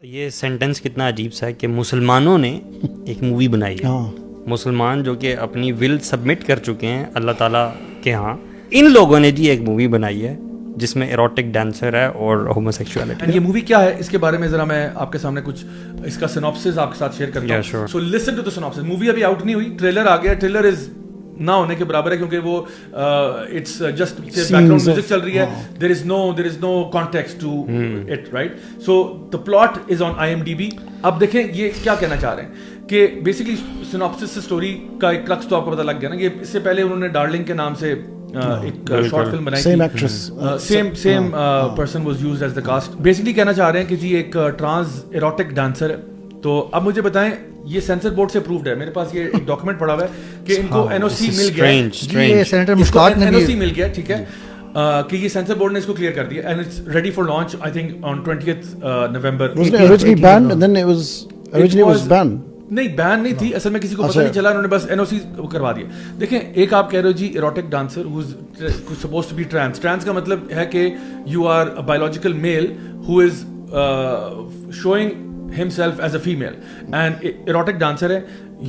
یہ سینٹنس کتنا عجیب سا ہے کہ مسلمانوں نے ایک مووی بنائی ہے. مسلمان جو کہ اپنی ول سبمٹ کر چکے ہیں اللہ تعالیٰ کے ہاں, ان لوگوں نے جی ایک مووی بنائی ہے جس میں ایروٹک ڈانسر ہے اور ہومو سیکشوالٹی. یہ مووی کیا ہے اس کے بارے میں ذرا میں آپ کے سامنے کچھ اس کا سینوپسس آپ کے ساتھ شیئر کرتا ہوں. سو لسن ٹو دی سینوپسس. مووی ابھی آؤٹ نہیں ہوئی, ٹریلر آ گیا. ٹریلر از نہ ہونے کے برابر ہے کیونکہ وہ it's just background music چل رہی ہے. There is no context to it, right. So the plot is on IMDb. اب دیکھیں یہ کیا کہنا چاہ رہے ہیں کہ بیسکلی سینوپسس سے اسٹوری کا ایک کلکس تو آپ کو پتہ لگ گیا نا. یہ اس سے پہلے انہوں نے ڈارلنگ کے نام سے ایک شارٹ فلم بنائی تھی. Same person was used as the cost. Basically کہنا چاہ رہے ہیں کہ جی ایک ٹرانس ایروٹک ڈانسر ہے. تو اب مجھے بتائیں, یہ سینسر بورڈ سے اپرووڈ ہے. میرے پاس یہ ایک ڈاکومنٹ پڑا ہوا ہے کہ ان کو NOC مل گیا ہے. NOC مل گیا, ٹھیک ہے, کہ یہ سینسر بورڈ نے اس کو کلیئر کر دیا and it's ready for launch I think on 20th November. نہیں بین نہیں تھی اصل میں, کسی کو پتہ نہیں چلا, انہوں نے بس NOC کروا دیا. دیکھیں ایک آپ کہہ رہے ہو جی erotic dancer who is suppose to be trans. Trans کا مطلب ہے کہ you are a biological male who is showing himself as a female and erotic dancer hai.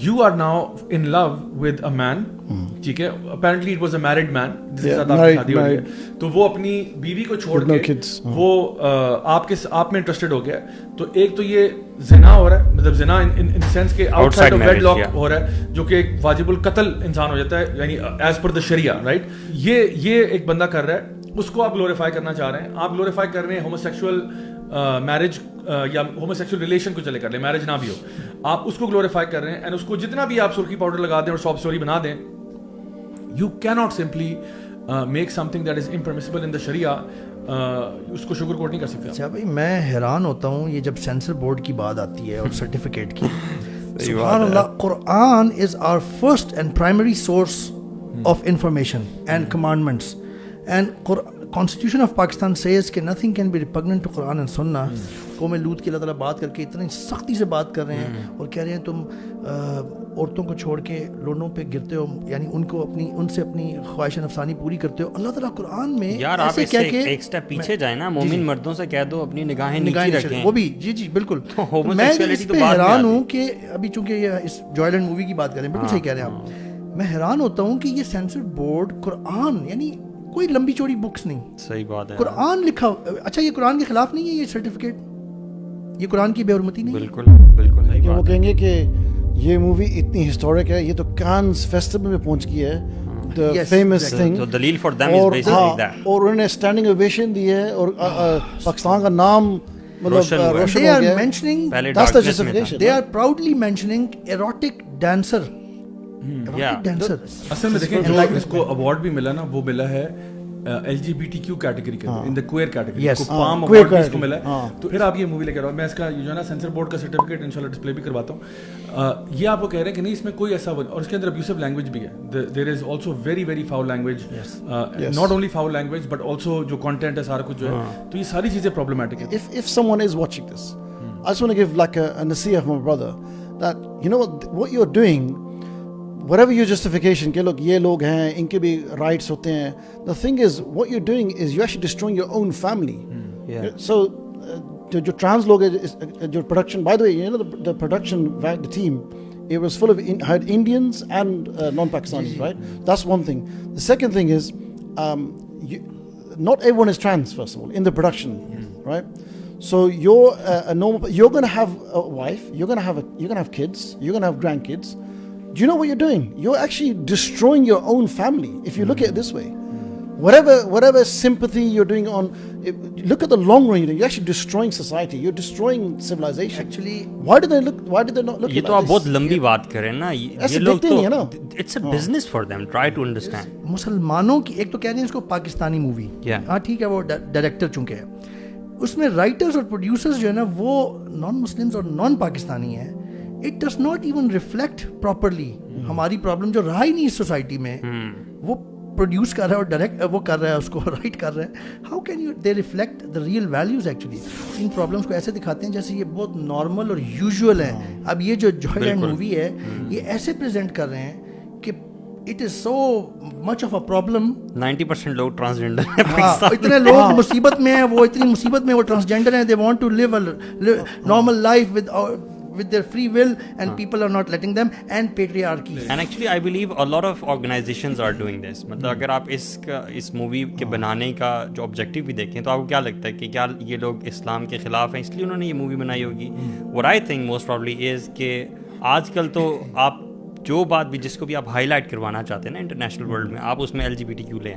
You are now in love with a man, ٹھیک ہے. apparently it was a married man جس کے ساتھ آپ کی شادی ہو گئی ہے, تو وہ اپنی بیوی کو چھوڑ کے وہ آپ میں انٹرسٹڈ ہو گیا. تو ایک تو یہ زنا ہو رہا ہے, مطلب زنا ان سینس کہ outside of wedlock ہو رہا ہے, جو کہ ایک واجب القتل انسان ہو جاتا ہے, یعنی ایز پر دا شریعہ, رائٹ. یہ ایک بندہ کر رہا ہے, اس کو آپ گلوریفائی کرنا چاہ رہے ہیں. آپ گلوریفائی کر رہے ہیں ہومو سیکشول میرج یا ہومو سیکشول ریلیشن کو چلے کر لیں, میرج نہ بھی ہو, آپ اس کو گلوریفائی کر رہے ہیں. اینڈ اس کو جتنا بھی آپ سرخی پاؤڈر لگا دیں اور ساپ اسٹوری بنا دیں, you can not simply make something that is impermissible in the sharia. اس کو شوگر کوٹ نہیں کر سکتے. اچھا بھائی, میں حیران ہوتا ہوں یہ جب سینسر بورڈ کی بات آتی ہے اور سرٹیفکیٹ کی. سبحان اللہ, Quran is our first and primary source of information and commandments. And Constitution of Pakistan says کہ nothing can be repugnant to Quran and Sunnah. قوم لوط کی اللہ تعالیٰ بات کر کے اتنی سختی سے بات کر رہے ہیں اور کہہ رہے ہیں تم عورتوں کو چھوڑ کے لوڈوں پہ گرتے ہو, یعنی ان سے اپنی خواہش نفسانی پوری کرتے ہو. اللہ تعالیٰ قرآن میں یار آپ اس سے ایک سٹیپ پیچھے جائیں نا, مومن مردوں سے کہہ دو اپنی نگاہیں نیچی رکھیں. وہ بھی جی بالکل. میں اس پہ حیران ہوں کہ ابھی چونکہ یہ اس جوائلنٹ مووی کی بات کر رہے ہیں, بالکل صحیح کہہ رہے ہیں آپ. میں حیران ہوتا ہوں کہ یہ سینسر بورڈ قرآن, یعنی کوئی لمبی چوڑی بکس نہیں, صحیح بات ہے, قرآن لکھا. اچھا یہ قرآن کے خلاف نہیں ہے یہ سرٹیفکیٹ, یہ قرآن کی بے حرمتی نہیں. بالکل وہ کہیں گے کہ یہ مووی اتنی ہسٹورک ہے, یہ تو کانز فیسٹیول میں پہنچ گئی ہے, the famous thing. So دلیل for them is basically that. اور انہوں نے اسٹینڈنگ اوویشن دی ہے اور پاکستان کا نام مطلب روشن ہو گیا. They are mentioning, that's the justification. they are proudly mentioning erotic dancer. اصل میں دیکھیں جو اس کو اوارڈ بھی ملا نا, وہ ملا ہے LGBTQ کیٹیگری کے اندر, ان دا کوئر کیٹیگری کو پام اوارڈ بھی اس کو ملا ہے. تو پھر آپ یہ مووی لے کر آؤ, میں اس کا جو ہے نا سینسر بورڈ کا سرٹیفکیٹ انشاءاللہ ڈسپلے بھی کرواتا ہوں. یہ آپ کو کہہ رہے ہیں کہ نہیں اس میں کوئی ایسا, اور اس کے اندر ابیوسو لینگویج بھی ہے. There is also very very foul language, not only foul language but also جو کانٹینٹ ہے سارا کچھ جو ہے, تو یہ ساری چیزیں پرابلمٹک ہیں. If someone is watching this, I just want to give like a nasiha for my brother that you know what you're doing, whatever your justification کہ لوگ یہ لوگ ہیں ان کے بھی رائٹس ہوتے ہیں, the thing is what you're doing is you're actually destroying your own family. So جو ٹرانس لوگ ہیں, جو production, by the way you know the production the team, it was full of had Indians and non-Pakistanis, right? That's one thing. The second thing is not everyone is trans, first of all, in the production, right? So you're a normal, you're going to have a wife, you're going to have kids, you're going to have grandkids. Do you know what you're doing? You're actually destroying your own family if you look at it this way. Whatever sympathy you're doing on, look at the long run. You're actually destroying society. You're destroying civilization. Actually, why did they not look? یہ تو آپ بہت لمبی بات کر رہے ہیں نا, یہ لوگ تو it's a business for them. Try to understand. مسلمانوں کی ایک تو کہہ رہے ہیں اس کو پاکستانی مووی, ہاں ٹھیک ہے, وہ ڈائریکٹر چونکہ ہے, اس میں رائٹرز اور پروڈیوسرز جو ہے نا وہ نان مسلمز اور نان پاکستانی ہیں. It does not even reflect properly ہماری پرابلم جو رہا ہی نہیں اس سوسائٹی میں. وہ پروڈیوس کر رہا ہے اور ڈائریکٹ وہ کر رہا ہے, اس کو رائٹ کر رہا ہے. How can you they reflect the real values actually. In problems کو ایسے دکھاتے ہیں جیسے یہ بہت نارمل اور یوزول ہیں. اب یہ جو جوائلنٹ مووی ہے یہ ایسے پریزنٹ کر رہے ہیں کہ it is so much of a problem. 90% لوگ ٹرانسجینڈر ہیں ہاں پاکستان اتنے لوگ مصیبت میں ہیں, وہ اتنی مصیبت میں وہ ٹرانسجینڈر ہیں, they want to live a normal life with their free will, and people are not letting them, and patriarchy. And actually I believe a lot of organizations are doing this. مطلب اگر آپ اس movie کے بنانے کا جو objective بھی دیکھیں تو آپ کو کیا لگتا ہے کہ کیا یہ لوگ اسلام کے خلاف ہیں اس لیے انہوں نے یہ مووی بنائی ہوگی؟ What I think most probably is کہ آج کل تو آپ جو بات بھی جس کو بھی آپ ہائی لائٹ کروانا چاہتے ہیں نا انٹرنیشنل ورلڈ میں, آپ اس میں LGBTQ لیں,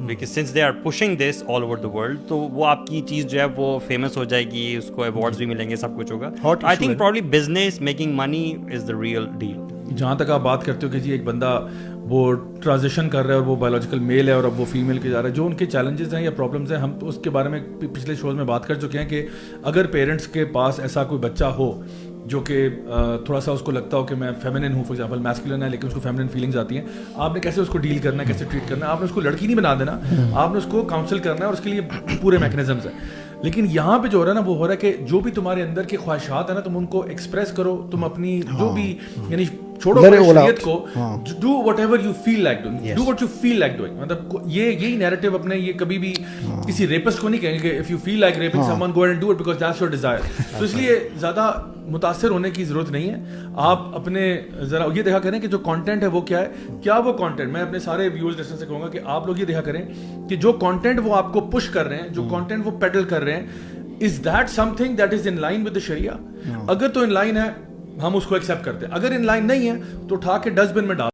because since they are pushing this all over the world, تو وہ آپ کی چیز جو ہے وہ فیمس ہو جائے گی, اس کو ایوارڈز بھی ملیں گے, سب کچھ ہوگا. I think probably business making money is the real deal. جہاں تک آپ بات کرتے ہو کہ جی ایک بندہ وہ ٹرانزیشن کر رہا ہے اور وہ بایولوجیکل میل ہے اور اب وہ فیمیل کے جا رہا ہے, جو ان کے چیلنجز ہیں یا پرابلمز ہیں, ہم تو اس کے بارے میں پچھلے شوز میں بات کر چکے ہیں کہ اگر پیرنٹس کے پاس ایسا کوئی بچہ ہو جو کہ تھوڑا سا اس کو لگتا ہو کہ میں فیمنن ہوں, فار ایگزامپل میسکولن ہے لیکن اس کو فیمنن فیلنگز آتی ہیں, آپ نے کیسے اس کو ڈیل کرنا ہے, کیسے ٹریٹ کرنا ہے. آپ نے اس کو لڑکی نہیں بنا دینا, آپ نے اس کو کاؤنسل کرنا ہے اور اس کے لیے پورے میکنزمز ہیں. لیکن یہاں پہ جو ہو رہا ہے نا وہ ہو رہا ہے کہ جو بھی تمہارے اندر کی خواہشات ہیں نا تم ان کو ایکسپریس کرو, تم اپنی جو بھی یعنی چھوڑو شریعت کو, do whatever you feel like doing, do what you feel like doing. مطلب یہی نیریٹو اپنے, یہ کبھی بھی کسی ریپسٹ کو نہیں کہیں گے کہ if you feel like raping someone go and do it because that's your desire. تو اس لیے زیادہ متاثر ہونے کی ضرورت نہیں ہے. آپ اپنے ذرا یہ دیکھا کریں کہ جو کانٹینٹ ہے وہ کیا ہے, کیا وہ کانٹینٹ, میں اپنے سارے ویورز لسنر سے کہوں گا کہ آپ لوگ یہ دیکھا کریں کہ جو کانٹینٹ وہ آپ کو پش کر رہے ہیں, جو کانٹینٹ وہ پیڈل کر رہے ہیں, is that something that is in line with the Sharia? اگر تو ان لائن ہے ہم اس کو ایکسیپٹ کرتے ہیں, اگر ان لائن نہیں ہے تو اٹھا کے ڈسٹ بن میں ڈال